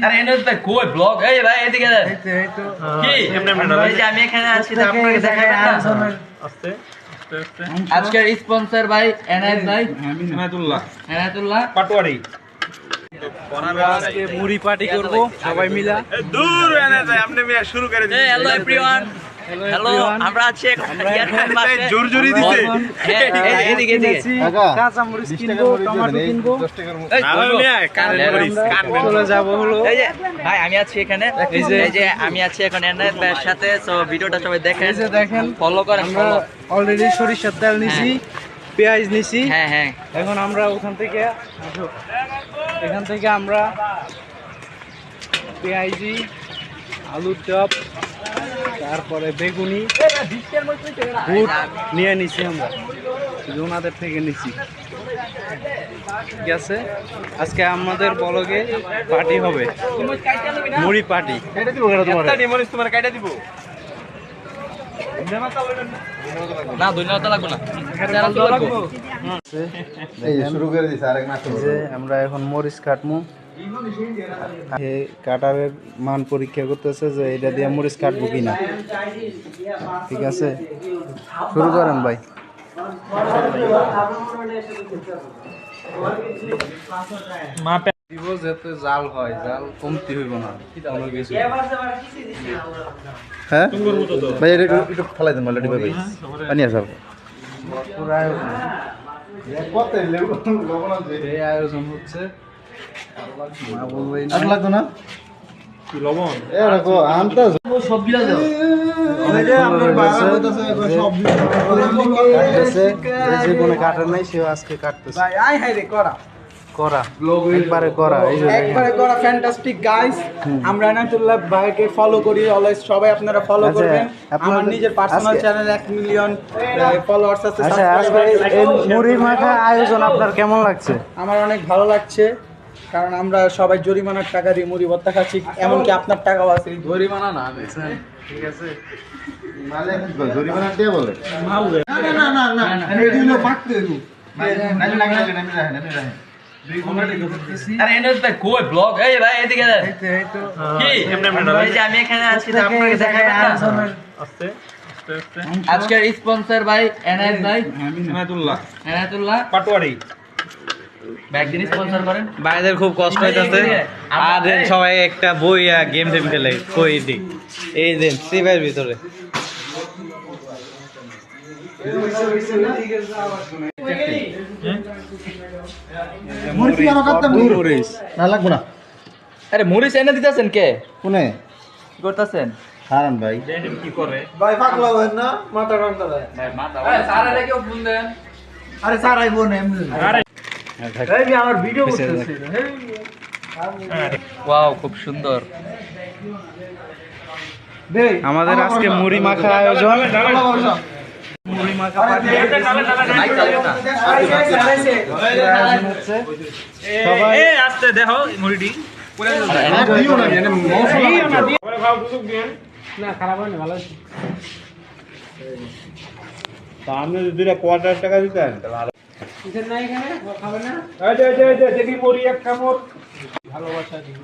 আরে এনস ভাই কই ব্লগ এই ভাই এদিকে দেন কি এই যে আমি এখানে আছি তো আপনাকে দেখাই না আস্তে আস্তে আজকের স্পন্সর ভাই এনায়েত ভাই এনায়েতুল্লাহ পাটোয়ারি আজকে মুড়ি পার্টি করব সবাই মিলা। দূর এনে যায় আপনি মিয়া শুরু করে দিন। হ্যালো এভরিওয়ান হ্যালো আমরা আছি এয়ারপোর্ট পাশে জোরজোরি দিতে এদিকে কাঁচা মরিচ কিনবো, টমেটো কিনবো। চলে যাবো হলো এই যে ভাই আমি আছি এখানে এই যে আমি আছি এখন এনায়েত ভাইয়ের সাথে সো ভিডিওটা সবাই দেখেন এই যে দেখেন ফলো করেন আমরা অলরেডি সরিষার তেল নিছি, পেঁয়াজ নিছি। হ্যাঁ হ্যাঁ এখন আমরা এখান থেকে আমরা পেঁয়াজি, আলুর চপ, তারপরে বেগুনি, বুট নিয়ে নিছি আমরা, ওনাদের থেকে নিছি। ঠিক আছে, আজকে আমাদের ব্লগে পার্টি হবে, মুড়ি পার্টি। তোমার কাইটা দিব না ধন্যবাদ লাগবে না শুরু করে দিছে আরেক মাস যে আমরা এখন মরিচ কাটমু, কাটারের মান পরীক্ষা করতেছে যে এটা দিয়ে মরিচ কাটবো কিনা। ঠিক আছে, শুরু করেন ভাই। দিব যাতে জাল হয়, জাল কমতি হইব না কোনো কিছু। হ্যাঁ ভাই এটা একটু ফেলাই দেন অলরেডি ভাই পানি আছে পুরো এই আয়োজন হচ্ছে। লাগতো না লবণ এরকম আনতে সবগুলা দাও জীবনে কাটার নাই, সেও আজকে কাটতেছে। একবারে করা, এই যে একবারে করা ফ্যান্টাস্টিক গাইস। আমরা এনায়েতুল্লাহ ভাইকে ফলো করি অলওয়েজ, সবাই আপনারা ফলো করবেন। আমার নিজের পার্সোনাল চ্যানেল 1 মিলিয়ন ফলোয়ার্স আছে। আচ্ছা, আজকে এই মুড়ি মাখা আয়োজন আপনার কেমন লাগছে? আমার অনেক ভালো লাগছে, কারণ আমরা সবাই জরিমানার টাকা দিয়ে মুড়ি ভর্তা খাচ্ছি, এমনকি আপনার টাকাও আছে। জরিমানা না, ঠিক আছে, মানে জরিমানা দিয়ে বলে আরে এনস ভাই কই ব্লগ এই ভাই এদিকে দেন কি এই যে আমি এখানে আছি তো আপনাকে দেখাই না আস্তে আস্তে আজকের স্পন্সর ভাই এনায়েত ভাই এনায়েতুল্লাহ পাটোয়ারি ব্যাগদিন স্পন্সর করেন। ভাইদের খুব কষ্ট হইতাছে, আর সবাই একটা বই গেম টেম খেলে কই দিক এই দিন সিভাইয়ের ভিতরে। না লাগবো না আরে মরিচ এনে দিতেছেন কে কোনে কি করতেছেন হারান ভাই কি করে ভাই পাগলা হয় না, মাথা ঠান্ডা দেয়। সারা রেখে ফোন দেন আরে স্যার আইবো না এমনি। এই আমার ভিডিও করতেছে। ওয়াও খুব সুন্দর আমাদের আজকে মুড়ি মাখা আয়োজন, মুড়ি মাখা পার্টি হচ্ছে। সবাই আস্তে দেখো মুড়িটি আপনি দুটা কোয়ার্টার টাকা দিতেন ভালো দেখি মুড়ি এক কামড় ভালোবাসা দিই।